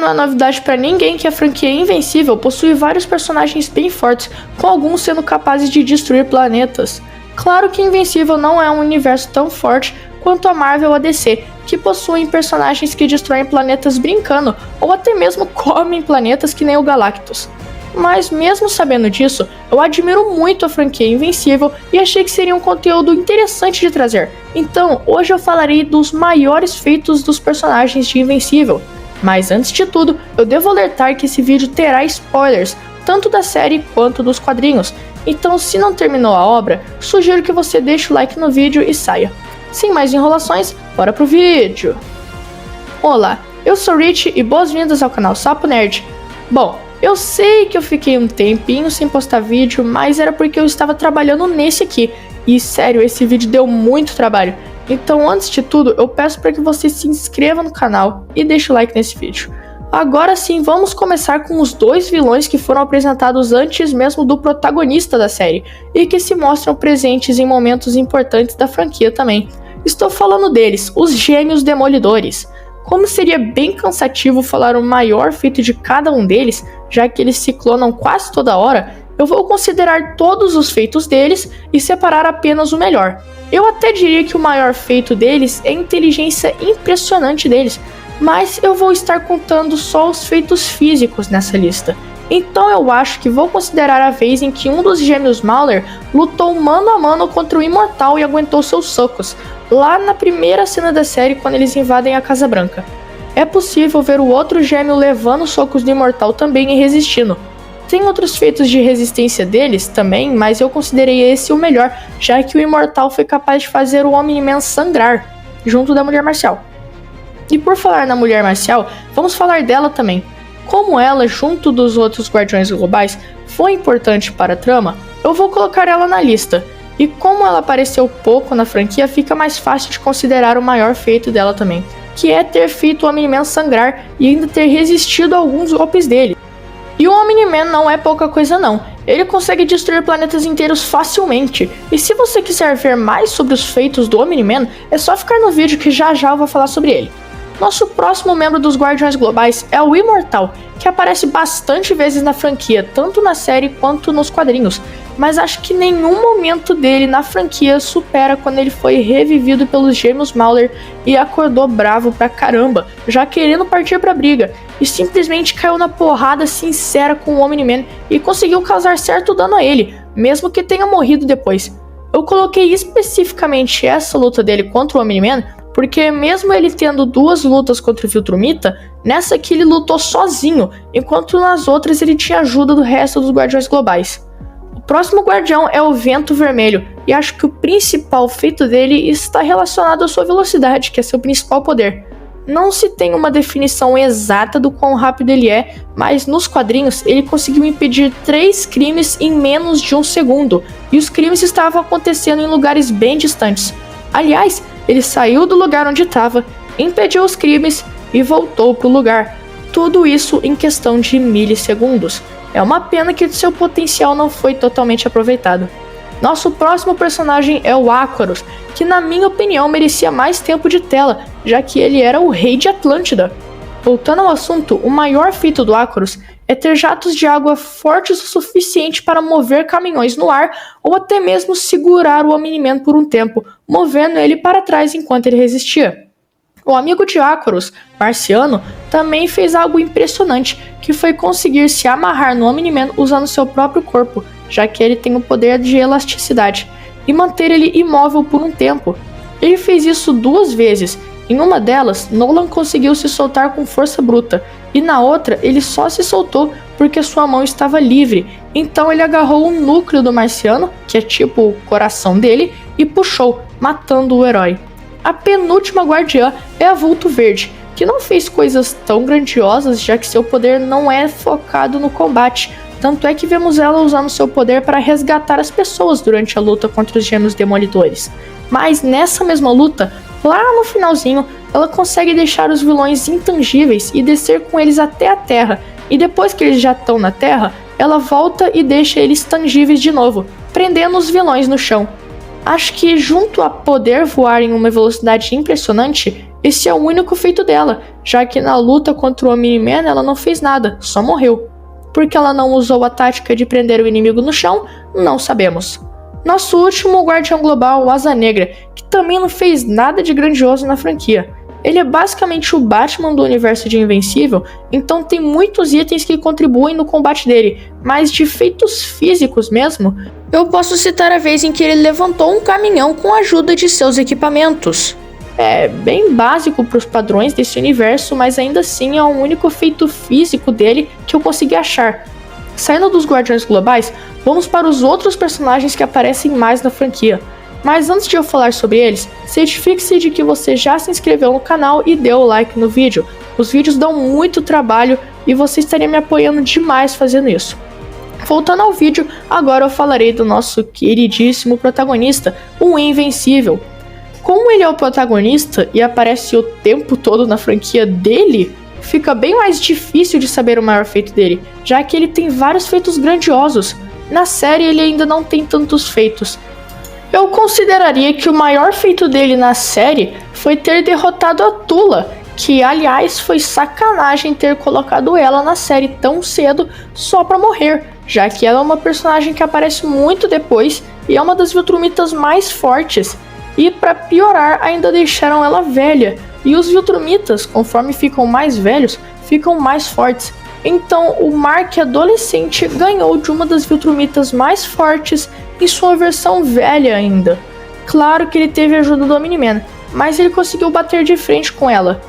não é novidade para ninguém que a franquia Invencível possui vários personagens bem fortes, com alguns sendo capazes de destruir planetas. Claro que Invencível não é um universo tão forte quanto a Marvel ou a DC, que possuem personagens que destroem planetas brincando, ou até mesmo comem planetas que nem o Galactus. Mas mesmo sabendo disso, eu admiro muito a franquia Invencível e achei que seria um conteúdo interessante de trazer. Então, hoje eu falarei dos maiores feitos dos personagens de Invencível. Mas antes de tudo, eu devo alertar que esse vídeo terá spoilers, tanto da série quanto dos quadrinhos. Então, se não terminou a obra, sugiro que você deixe o like no vídeo e saia. Sem mais enrolações, bora pro vídeo! Olá, eu sou Rich e boas-vindas ao canal Sapo Nerd. Bom, eu sei que eu fiquei um tempinho sem postar vídeo, mas era porque eu estava trabalhando nesse aqui. E sério, esse vídeo deu muito trabalho. Então antes de tudo, eu peço para que você se inscreva no canal e deixe o like nesse vídeo. Agora sim, vamos começar com os dois vilões que foram apresentados antes mesmo do protagonista da série, e que se mostram presentes em momentos importantes da franquia também. Estou falando deles, os Gêmeos Demolidores. Como seria bem cansativo falar o maior feito de cada um deles, já que eles se clonam quase toda hora, eu vou considerar todos os feitos deles e separar apenas o melhor. Eu até diria que o maior feito deles é a inteligência impressionante deles, mas eu vou estar contando só os feitos físicos nessa lista. Então eu acho que vou considerar a vez em que um dos gêmeos Mauler lutou mano a mano contra o Imortal e aguentou seus socos, lá na primeira cena da série quando eles invadem a Casa Branca. É possível ver o outro gêmeo levando socos do Imortal também e resistindo. Tem outros feitos de resistência deles também, mas eu considerei esse o melhor, já que o Imortal foi capaz de fazer o Omni-Man sangrar, junto da Mulher Marcial. E por falar na Mulher Marcial, vamos falar dela também. Como ela, junto dos outros Guardiões Globais, foi importante para a trama, eu vou colocar ela na lista. E como ela apareceu pouco na franquia, fica mais fácil de considerar o maior feito dela também, que é ter feito o Omni-Man sangrar e ainda ter resistido a alguns golpes dele. E o Omni-Man não é pouca coisa não, ele consegue destruir planetas inteiros facilmente. E se você quiser ver mais sobre os feitos do Omni-Man, é só ficar no vídeo que já eu vou falar sobre ele. Nosso próximo membro dos Guardiões Globais é o Imortal, que aparece bastante vezes na franquia, tanto na série quanto nos quadrinhos, mas acho que nenhum momento dele na franquia supera quando ele foi revivido pelos gêmeos Mauler e acordou bravo pra caramba, já querendo partir pra briga, e simplesmente caiu na porrada sincera com o Omni-Man e conseguiu causar certo dano a ele, mesmo que tenha morrido depois. Eu coloquei especificamente essa luta dele contra o Omni-Man porque mesmo ele tendo duas lutas contra o Viltrumita, nessa aqui ele lutou sozinho, enquanto nas outras ele tinha ajuda do resto dos Guardiões Globais. O próximo guardião é o Vento Vermelho, e acho que o principal feito dele está relacionado à sua velocidade, que é seu principal poder. Não se tem uma definição exata do quão rápido ele é, mas nos quadrinhos ele conseguiu impedir 3 crimes em menos de 1 segundo, e os crimes estavam acontecendo em lugares bem distantes. Aliás, ele saiu do lugar onde estava, impediu os crimes e voltou para o lugar. Tudo isso em questão de milissegundos. É uma pena que seu potencial não foi totalmente aproveitado. Nosso próximo personagem é o Aquarus, que na minha opinião merecia mais tempo de tela, já que ele era o rei de Atlântida. Voltando ao assunto, o maior feito do Aquarus é ter jatos de água fortes o suficiente para mover caminhões no ar ou até mesmo segurar o Omni-Man por um tempo, movendo ele para trás enquanto ele resistia. O amigo de Aquarus, Marciano, também fez algo impressionante, que foi conseguir se amarrar no Omni-Man usando seu próprio corpo, já que ele tem o poder de elasticidade, e manter ele imóvel por um tempo. Ele fez isso 2 vezes. Em uma delas, Nolan conseguiu se soltar com força bruta, e na outra ele só se soltou porque sua mão estava livre, então ele agarrou o núcleo do Marciano, que é tipo o coração dele, e puxou, matando o herói. A penúltima guardiã é a Vulto Verde, que não fez coisas tão grandiosas, já que seu poder não é focado no combate, tanto é que vemos ela usando seu poder para resgatar as pessoas durante a luta contra os Gêmeos Demolidores. Mas nessa mesma luta, lá no finalzinho, ela consegue deixar os vilões intangíveis e descer com eles até a Terra, e depois que eles já estão na Terra, ela volta e deixa eles tangíveis de novo, prendendo os vilões no chão. Acho que junto a poder voar em uma velocidade impressionante, esse é o único feito dela, já que na luta contra o Omni-Man ela não fez nada, só morreu. Por que ela não usou a tática de prender o inimigo no chão, não sabemos. Nosso último guardião global, o Asa Negra, que também não fez nada de grandioso na franquia. Ele é basicamente o Batman do universo de Invencível, então tem muitos itens que contribuem no combate dele, mas de feitos físicos mesmo, eu posso citar a vez em que ele levantou um caminhão com a ajuda de seus equipamentos. É bem básico para os padrões desse universo, mas ainda assim é o único feito físico dele que eu consegui achar. Saindo dos Guardiões Globais, vamos para os outros personagens que aparecem mais na franquia. Mas antes de eu falar sobre eles, certifique-se de que você já se inscreveu no canal e deu o like no vídeo. Os vídeos dão muito trabalho e você estaria me apoiando demais fazendo isso. Voltando ao vídeo, agora eu falarei do nosso queridíssimo protagonista, o Invencível. Como ele é o protagonista e aparece o tempo todo na franquia dele, fica bem mais difícil de saber o maior feito dele, já que ele tem vários feitos grandiosos. Na série ele ainda não tem tantos feitos. Eu consideraria que o maior feito dele na série foi ter derrotado a Tula, que aliás foi sacanagem ter colocado ela na série tão cedo só pra morrer, já que ela é uma personagem que aparece muito depois e é uma das Viltrumitas mais fortes. E pra piorar, ainda deixaram ela velha, e os Viltrumitas, conforme ficam mais velhos, ficam mais fortes. Então o Mark adolescente ganhou de uma das Viltrumitas mais fortes em sua versão velha ainda. Claro que ele teve a ajuda do Omni-Man, mas ele conseguiu bater de frente com ela.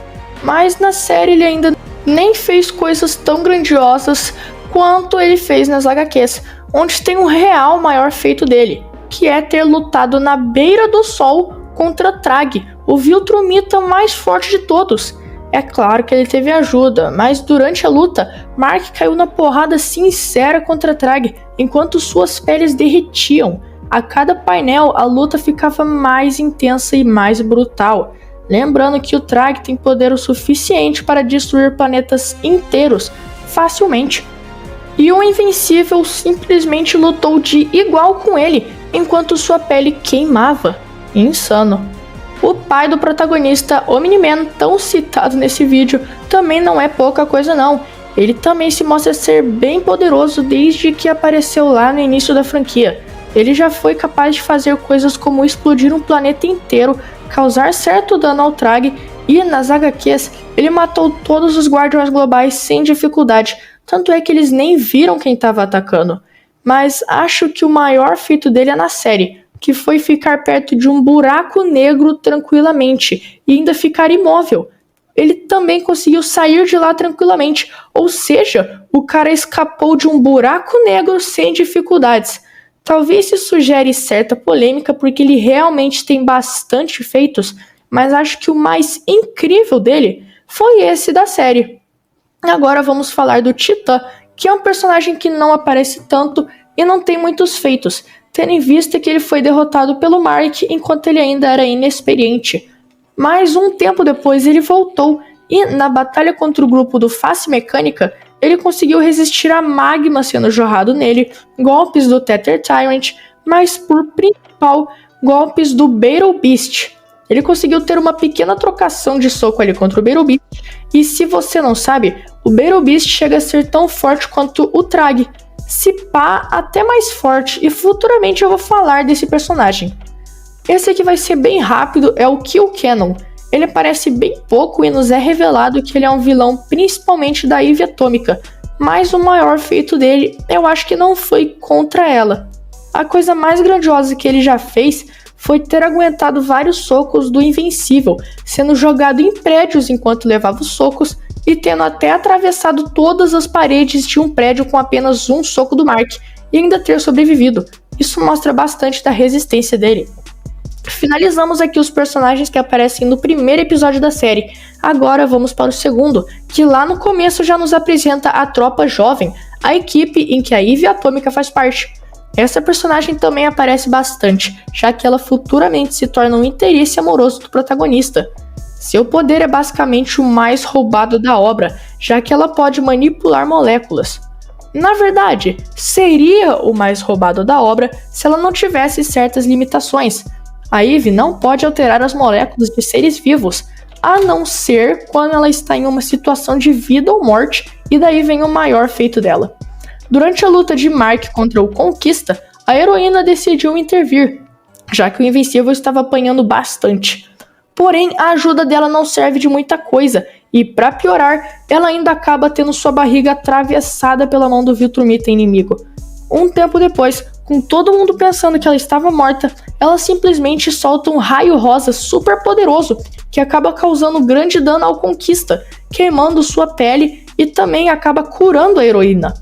Mas na série ele ainda nem fez coisas tão grandiosas quanto ele fez nas HQs, onde tem um real maior feito dele, que é ter lutado na beira do sol contra Trag, o Viltrumita mais forte de todos. É claro que ele teve ajuda, mas durante a luta, Mark caiu na porrada sincera contra Trag, enquanto suas peles derretiam. A cada painel, a luta ficava mais intensa e mais brutal. Lembrando que o Trag tem poder o suficiente para destruir planetas inteiros facilmente. E o Invencível simplesmente lutou de igual com ele, enquanto sua pele queimava. Insano. O pai do protagonista, Omni-Man, tão citado nesse vídeo, também não é pouca coisa não. Ele também se mostra ser bem poderoso desde que apareceu lá no início da franquia. Ele já foi capaz de fazer coisas como explodir um planeta inteiro, causar certo dano ao Trag, e nas HQs ele matou todos os Guardiões Globais sem dificuldade, tanto é que eles nem viram quem estava atacando. Mas acho que o maior feito dele é na série, que foi ficar perto de um buraco negro tranquilamente e ainda ficar imóvel. Ele também conseguiu sair de lá tranquilamente, ou seja, o cara escapou de um buraco negro sem dificuldades. Talvez isso sugere certa polêmica porque ele realmente tem bastante feitos, mas acho que o mais incrível dele foi esse da série. Agora vamos falar do Titã, que é um personagem que não aparece tanto e não tem muitos feitos, tendo em vista que ele foi derrotado pelo Mark enquanto ele ainda era inexperiente. Mas um tempo depois ele voltou e na batalha contra o grupo do Face Mecânica, ele conseguiu resistir a magma sendo jorrado nele, golpes do Tether Tyrant, mas por principal, golpes do Battle Beast. Ele conseguiu ter uma pequena trocação de soco ali contra o Battle Beast, e se você não sabe, o Battle Beast chega a ser tão forte quanto o Trag, se pá até mais forte, e futuramente eu vou falar desse personagem. Esse aqui vai ser bem rápido, é o Kill Cannon. Ele aparece bem pouco e nos é revelado que ele é um vilão principalmente da Eve Atômica, mas o maior feito dele eu acho que não foi contra ela. A coisa mais grandiosa que ele já fez foi ter aguentado vários socos do Invencível, sendo jogado em prédios enquanto levava os socos e tendo até atravessado todas as paredes de um prédio com apenas um soco do Mark e ainda ter sobrevivido. Isso mostra bastante da resistência dele. Finalizamos aqui os personagens que aparecem no primeiro episódio da série. Agora vamos para o segundo, que lá no começo já nos apresenta a Tropa Jovem, a equipe em que a Eve Atômica faz parte. Essa personagem também aparece bastante, já que ela futuramente se torna um interesse amoroso do protagonista. Seu poder é basicamente o mais roubado da obra, já que ela pode manipular moléculas. Na verdade, seria o mais roubado da obra se ela não tivesse certas limitações. A Eve não pode alterar as moléculas de seres vivos. a não ser quando ela está em uma situação de vida ou morte, e daí vem o maior feito dela. Durante a luta de Mark contra o Conquista, a heroína decidiu intervir, já que o Invencível estava apanhando bastante. Porém, a ajuda dela não serve de muita coisa, e para piorar, ela ainda acaba tendo sua barriga atravessada pela mão do Viltrumita inimigo. Um tempo depois, com todo mundo pensando que ela estava morta, ela simplesmente solta um raio rosa super poderoso, que acaba causando grande dano ao Conquista, queimando sua pele e também acaba curando a heroína.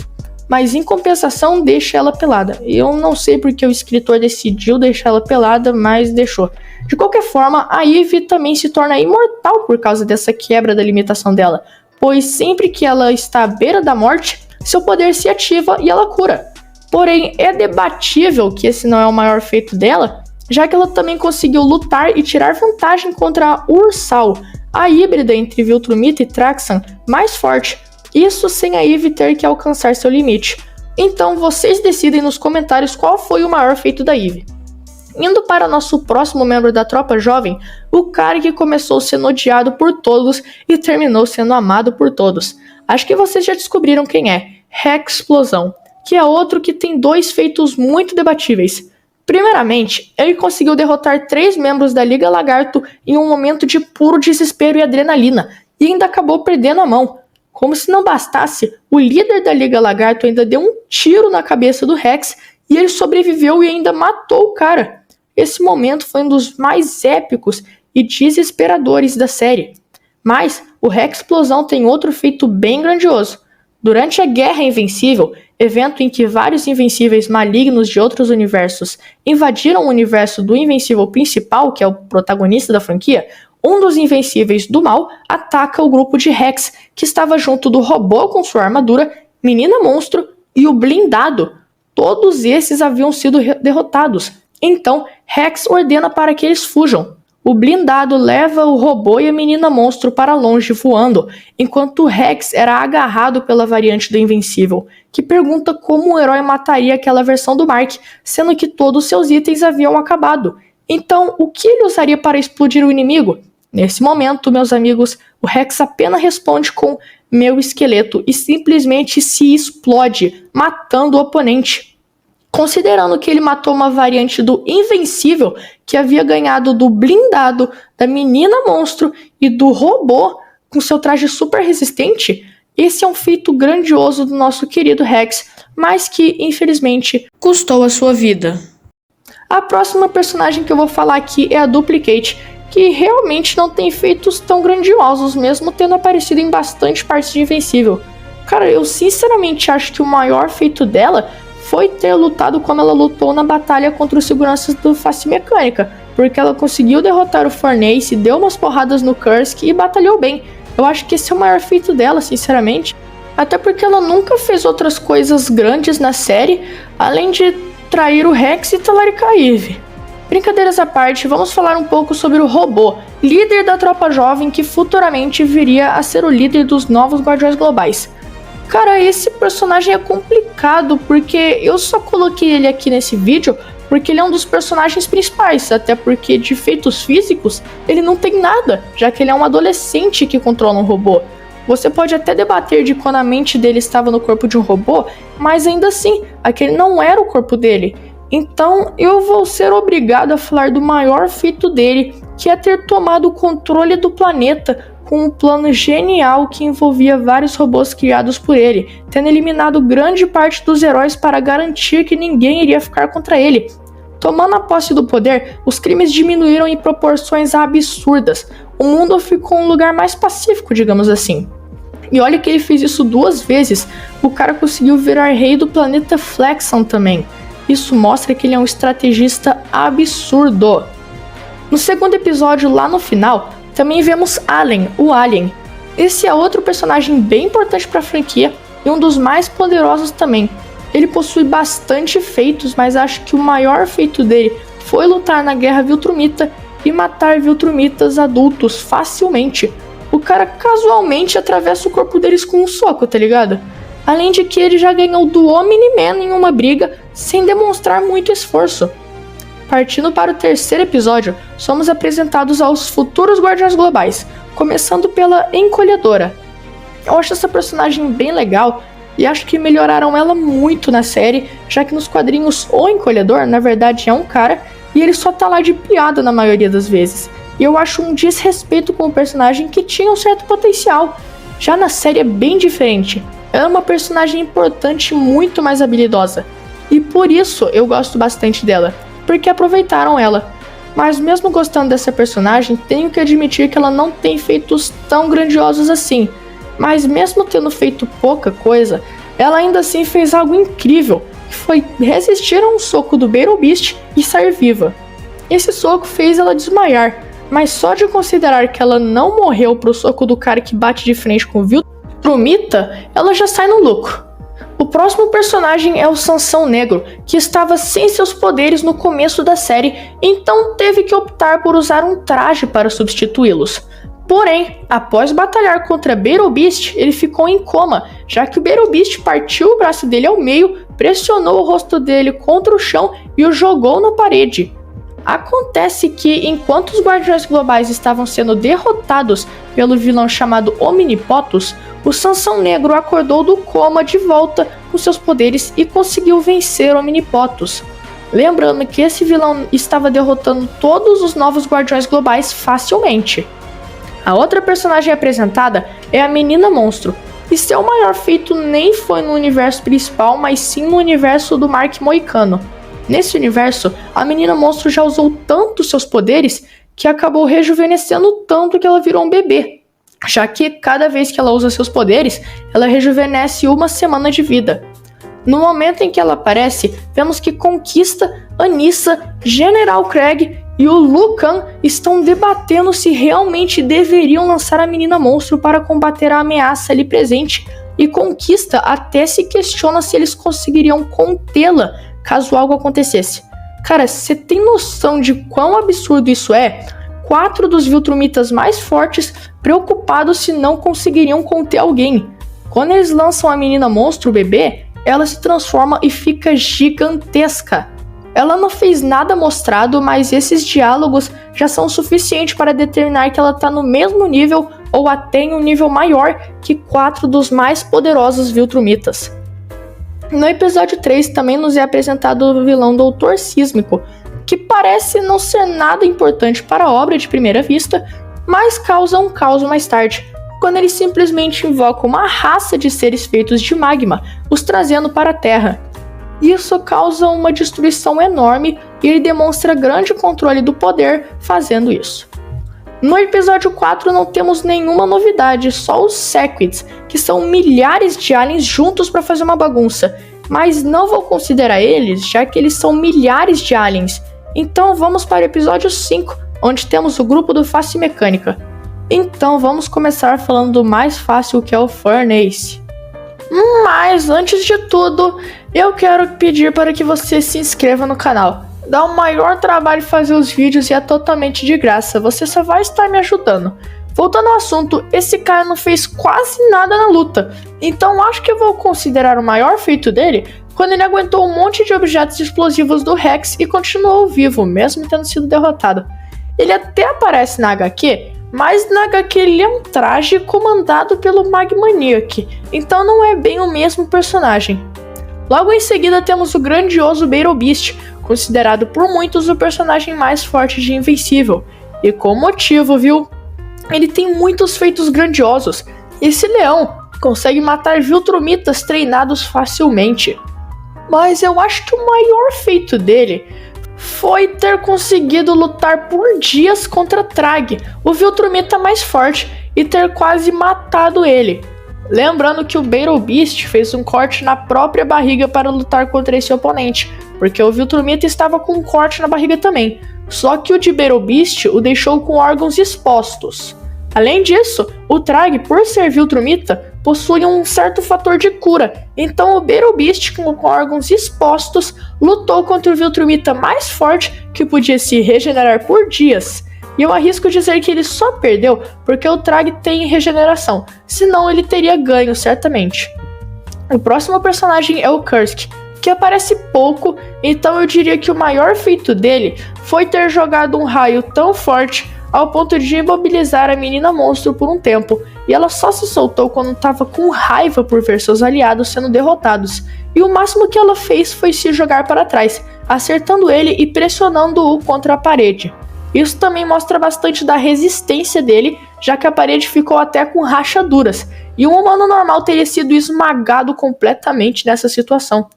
Mas em compensação deixa ela pelada. Eu não sei porque o escritor decidiu deixar ela pelada, mas deixou. De qualquer forma, a Eve também se torna imortal por causa dessa quebra da limitação dela, pois sempre que ela está à beira da morte, seu poder se ativa e ela cura. Porém, é debatível que esse não é o maior feito dela, já que ela também conseguiu lutar e tirar vantagem contra a Ursal, a híbrida entre Viltrumita e Traxxas mais forte, isso sem a Eve ter que alcançar seu limite. Então vocês decidem nos comentários qual foi o maior feito da Eve. Indo para nosso próximo membro da tropa jovem, o cara que começou sendo odiado por todos e terminou sendo amado por todos. Acho que vocês já descobriram quem é, Rex Explosão, que é outro que tem dois feitos muito debatíveis. Primeiramente, ele conseguiu derrotar 3 membros da Liga Lagarto em um momento de puro desespero e adrenalina, e ainda acabou perdendo a mão. Como se não bastasse, o líder da Liga Lagarto ainda deu um tiro na cabeça do Rex e ele sobreviveu e ainda matou o cara. Esse momento foi um dos mais épicos e desesperadores da série. Mas o Rex Explosão tem outro feito bem grandioso. Durante a Guerra Invencível, evento em que vários invencíveis malignos de outros universos invadiram o universo do Invencível principal, que é o protagonista da franquia, um dos invencíveis do mal ataca o grupo de Rex, que estava junto do robô com sua armadura, Menina Monstro e o Blindado. Todos esses haviam sido derrotados. Então, Rex ordena para que eles fujam. O Blindado leva o robô e a Menina Monstro para longe voando, enquanto Rex era agarrado pela variante do Invencível, que pergunta como o herói mataria aquela versão do Mark, sendo que todos seus itens haviam acabado. Então, o que ele usaria para explodir o inimigo? Nesse momento, meus amigos, o Rex apenas responde com meu esqueleto e simplesmente se explode, matando o oponente. Considerando que ele matou uma variante do Invencível que havia ganhado do Blindado, da Menina Monstro e do robô com seu traje super resistente, esse é um feito grandioso do nosso querido Rex, mas que, infelizmente, custou a sua vida. A próxima personagem que eu vou falar aqui é a Duplicate, que realmente não tem feitos tão grandiosos, mesmo tendo aparecido em bastante partes de Invencível. Cara, eu sinceramente acho que o maior feito dela foi ter lutado como ela lutou na batalha contra os seguranças do Face Mecânica, porque ela conseguiu derrotar o Fornace, deu umas porradas no Kursk e batalhou bem. Eu acho que esse é o maior feito dela, sinceramente, até porque ela nunca fez outras coisas grandes na série, além de trair o Rex e talaricar a Eve. Brincadeiras à parte, vamos falar um pouco sobre o robô, líder da tropa jovem que futuramente viria a ser o líder dos novos Guardiões Globais. Cara, esse personagem é complicado porque eu só coloquei ele aqui nesse vídeo porque ele é um dos personagens principais, até porque de feitos físicos ele não tem nada, já que ele é um adolescente que controla um robô. Você pode até debater de quando a mente dele estava no corpo de um robô, mas ainda assim, aquele não era o corpo dele. Então eu vou ser obrigado a falar do maior feito dele, que é ter tomado o controle do planeta com um plano genial que envolvia vários robôs criados por ele, tendo eliminado grande parte dos heróis para garantir que ninguém iria ficar contra ele. Tomando a posse do poder, os crimes diminuíram em proporções absurdas. O mundo ficou um lugar mais pacífico, digamos assim. E olha que ele fez isso 2 vezes. O cara conseguiu virar rei do planeta Flexon também. Isso mostra que ele é um estrategista absurdo. No segundo episódio, lá no final, também vemos Allen, o Alien. Esse é outro personagem bem importante para a franquia e um dos mais poderosos também. Ele possui bastante feitos, mas acho que o maior feito dele foi lutar na Guerra Viltrumita e matar Viltrumitas adultos facilmente. O cara casualmente atravessa o corpo deles com um soco, tá ligado? Além de que ele já ganhou do Omni-Man em uma briga sem demonstrar muito esforço. Partindo para o terceiro episódio, somos apresentados aos futuros Guardiões Globais, começando pela Encolhedora. Eu acho essa personagem bem legal e acho que melhoraram ela muito na série, já que nos quadrinhos o Encolhedor na verdade é um cara e ele só tá lá de piada na maioria das vezes. E eu acho um desrespeito com o personagem que tinha um certo potencial. Já na série é bem diferente, ela é uma personagem importante e muito mais habilidosa. E por isso eu gosto bastante dela, porque aproveitaram ela. Mas mesmo gostando dessa personagem, tenho que admitir que ela não tem feitos tão grandiosos assim. Mas mesmo tendo feito pouca coisa, ela ainda assim fez algo incrível, que foi resistir a um soco do Beetlebeast e sair viva. Esse soco fez ela desmaiar, mas só de considerar que ela não morreu pro soco do cara que bate de frente com o Viltrumita, ela já sai no lucro. O próximo personagem é o Sansão Negro, que estava sem seus poderes no começo da série, então teve que optar por usar um traje para substituí-los. Porém, após batalhar contra Beetlebeast, ele ficou em coma, já que o Beetlebeast partiu o braço dele ao meio, pressionou o rosto dele contra o chão e o jogou na parede. Acontece que, enquanto os Guardiões Globais estavam sendo derrotados pelo vilão chamado Omnipotus, o Sansão Negro acordou do coma de volta com seus poderes e conseguiu vencer o Omnipotus. Lembrando que esse vilão estava derrotando todos os novos Guardiões Globais facilmente. A outra personagem apresentada é a Menina Monstro, e seu maior feito nem foi no universo principal, mas sim no universo do Mark Moicano. Nesse universo, a Menina Monstro já usou tanto seus poderes que acabou rejuvenescendo tanto que ela virou um bebê, já que cada vez que ela usa seus poderes, ela rejuvenesce 1 semana de vida. No momento em que ela aparece, vemos que Conquista, Anissa, General Craig e o Liu Kang estão debatendo se realmente deveriam lançar a Menina Monstro para combater a ameaça ali presente, e Conquista até se questiona se eles conseguiriam contê-la caso algo acontecesse. Cara, você tem noção de quão absurdo isso é? 4 dos Viltrumitas mais fortes preocupados se não conseguiriam conter alguém. Quando eles lançam a Menina Monstro, o bebê, ela se transforma e fica gigantesca. Ela não fez nada mostrado, mas esses diálogos já são suficientes para determinar que ela está no mesmo nível ou até em um nível maior que 4 dos mais poderosos Viltrumitas. No episódio 3 também nos é apresentado o vilão Doutor Sísmico, que parece não ser nada importante para a obra de primeira vista, mas causa um caos mais tarde, quando ele simplesmente invoca uma raça de seres feitos de magma, os trazendo para a Terra. Isso causa uma destruição enorme e ele demonstra grande controle do poder fazendo isso. No episódio 4 não temos nenhuma novidade, só os Sequids, que são milhares de aliens juntos para fazer uma bagunça, mas não vou considerar eles, já que eles são milhares de aliens. Então vamos para o episódio 5, onde temos o grupo do Face Mecânica. Então vamos começar falando do mais fácil, que é o Furnace. Mas antes de tudo, eu quero pedir para que você se inscreva no canal. Dá o maior trabalho fazer os vídeos e é totalmente de graça, você só vai estar me ajudando. Voltando ao assunto, esse cara não fez quase nada na luta, então acho que eu vou considerar o maior feito dele quando ele aguentou um monte de objetos explosivos do Rex e continuou vivo, mesmo tendo sido derrotado. Ele até aparece na HQ, mas na HQ ele é um traje comandado pelo Magmaniac, então não é bem o mesmo personagem. Logo em seguida temos o grandioso Beetlebeast, considerado por muitos o personagem mais forte de Invencível, e com motivo, viu? Ele tem muitos feitos grandiosos. Esse leão consegue matar Viltrumitas treinados facilmente. Mas eu acho que o maior feito dele foi ter conseguido lutar por dias contra Trag, o Viltrumita mais forte, e ter quase matado ele. Lembrando que o Beetlebeast fez um corte na própria barriga para lutar contra esse oponente, porque o Viltrumita estava com um corte na barriga também, só que o de Beetlebeast o deixou com órgãos expostos. Além disso, o Trag, por ser Viltrumita, possui um certo fator de cura, então o Beetlebeast, com órgãos expostos, lutou contra o Viltrumita mais forte, que podia se regenerar por dias. E eu arrisco dizer que ele só perdeu porque o Trag tem regeneração, senão ele teria ganho certamente. O próximo personagem é o Kursk, que aparece pouco, então eu diria que o maior feito dele foi ter jogado um raio tão forte ao ponto de imobilizar a menina monstro por um tempo, e ela só se soltou quando estava com raiva por ver seus aliados sendo derrotados, e o máximo que ela fez foi se jogar para trás, acertando ele e pressionando-o contra a parede. Isso também mostra bastante da resistência dele, já que a parede ficou até com rachaduras, e um humano normal teria sido esmagado completamente nessa situação.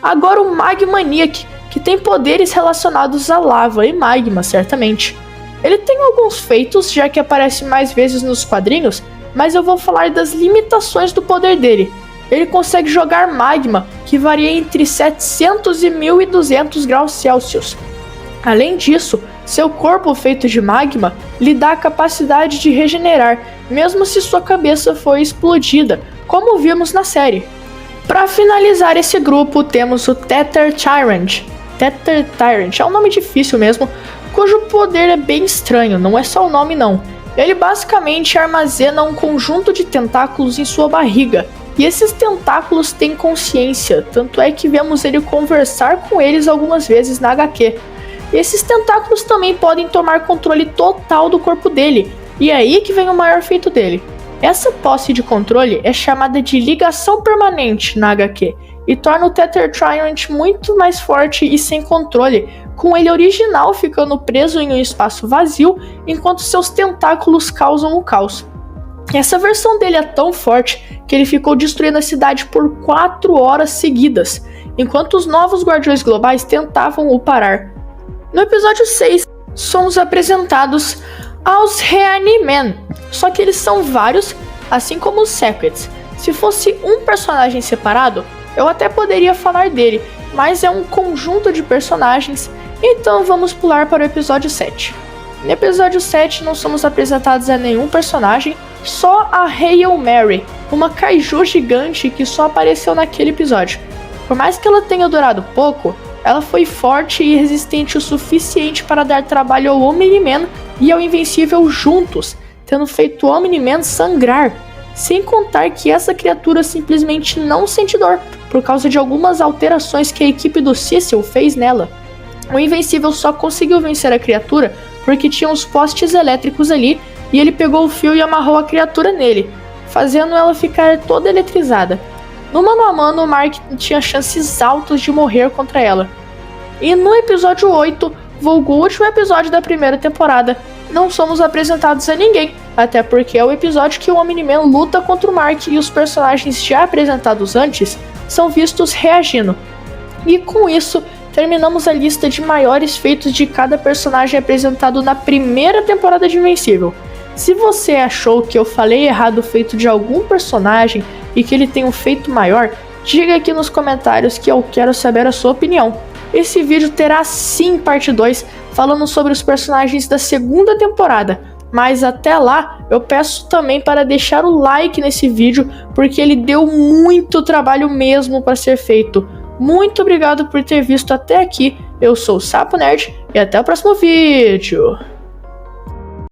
Agora o Magmaniac, que tem poderes relacionados a lava e magma, certamente. Ele tem alguns feitos, já que aparece mais vezes nos quadrinhos, mas eu vou falar das limitações do poder dele. Ele consegue jogar magma, que varia entre 700 e 1200 graus Celsius. Além disso, seu corpo feito de magma lhe dá a capacidade de regenerar, mesmo se sua cabeça foi explodida, como vimos na série. Para finalizar esse grupo, temos o Tether Tyrant. Tether Tyrant é um nome difícil mesmo, cujo poder é bem estranho, não é só o nome não. Ele basicamente armazena um conjunto de tentáculos em sua barriga, e esses tentáculos têm consciência, tanto é que vemos ele conversar com eles algumas vezes na HQ. Esses tentáculos também podem tomar controle total do corpo dele, e é aí que vem o maior feito dele. Essa posse de controle é chamada de ligação permanente na HQ, e torna o Tether Tyrant muito mais forte e sem controle, com ele original ficando preso em um espaço vazio, enquanto seus tentáculos causam o caos. Essa versão dele é tão forte que ele ficou destruindo a cidade por 4 horas seguidas, enquanto os novos Guardiões Globais tentavam o parar. No episódio 6, somos apresentados aos Reanimen, só que eles são vários, assim como os Secrets. Se fosse um personagem separado, eu até poderia falar dele, mas é um conjunto de personagens, então vamos pular para o episódio 7. No episódio 7 não somos apresentados a nenhum personagem, só a Hail Mary, uma kaiju gigante que só apareceu naquele episódio. Por mais que ela tenha durado pouco, ela foi forte e resistente o suficiente para dar trabalho ao Omni-Man e ao Invencível juntos, tendo feito o Omni-Man sangrar. Sem contar que essa criatura simplesmente não sente dor, por causa de algumas alterações que a equipe do Cecil fez nela. O Invencível só conseguiu vencer a criatura porque tinha uns postes elétricos ali, e ele pegou o fio e amarrou a criatura nele, fazendo ela ficar toda eletrizada. No mano a mano, o Mark tinha chances altas de morrer contra ela. E no episódio 8, vulgo o último episódio da primeira temporada, não somos apresentados a ninguém, até porque é o episódio que o Omni-Man luta contra o Mark e os personagens já apresentados antes são vistos reagindo. E com isso, terminamos a lista de maiores feitos de cada personagem apresentado na primeira temporada de Invencível. Se você achou que eu falei errado o feito de algum personagem e que ele tem um feito maior, diga aqui nos comentários que eu quero saber a sua opinião. Esse vídeo terá sim parte 2, falando sobre os personagens da segunda temporada, mas até lá eu peço também para deixar o like nesse vídeo, porque ele deu muito trabalho mesmo para ser feito. Muito obrigado por ter visto até aqui, eu sou o Sapo Nerd e até o próximo vídeo!